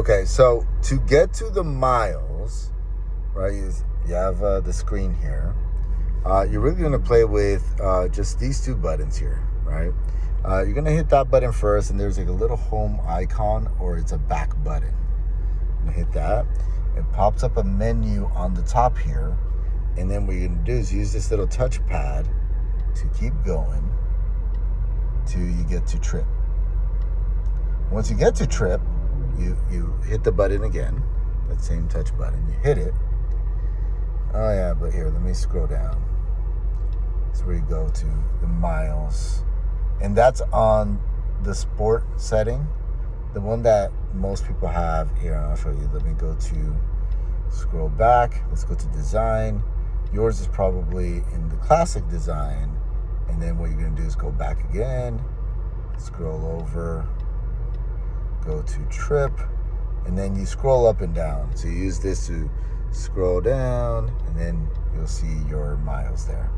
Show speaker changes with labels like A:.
A: Okay, so to get to the miles, right, you have the screen here. You're really going to play with just these two buttons here, right? You're going to hit that button first, and there's like a little home icon, or it's a back button. You're going to hit that. It pops up a menu on the top here, and then what you're going to do is use this little touchpad to keep going till you get to trip. Once you get to trip, you hit the button again, that same touch button. You hit it. Oh yeah, but here, let me scroll down. That's where you go to the miles. And that's on the sport setting. The one that most people have here, and I'll show you. Let me go to, scroll back. Let's go to design. Yours is probably in the classic design. And then what you're gonna do is go back again, scroll over, go to trip, and then you scroll up and down. So you use this to scroll down, and then you'll see your miles there.